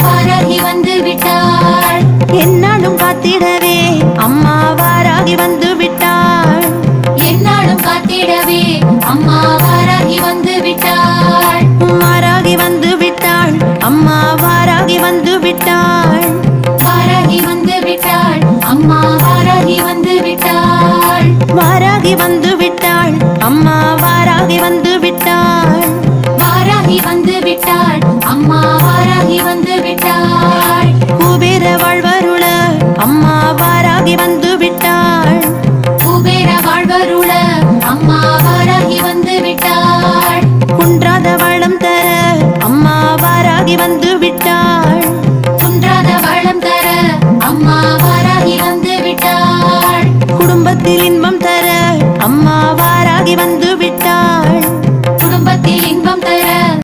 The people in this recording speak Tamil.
வாராகி வந்து விட்டாள். என்னாலும் காத்திடவே அம்மா வாராகி வந்து விட்டாள். என்னாலும் காத்திடவே அம்மா வாராகி வந்து விட்டாள். வாராகி வந்து விட்டாள் அம்மா வாராகி வந்து விட்டாள். வாராகி வந்து விட்டாள் அம்மா வாராகி வந்து விட்டாள். வாராகி வந்து விட்டாள் அம்மா வாராகி வந்து விட்டாள். வாராகி வந்து விட்டாள் அம்மா வாராகி வந்து விட்டாள். குபேர வாழ்வருள அம்மா வாராகி வந்து விட்டாள். குபேர வாழ்வருள அம்மா வாராகி வந்து விட்டாள். குன்றாத வளம் தர அம்மா வாராகி வந்து விட்டாள்.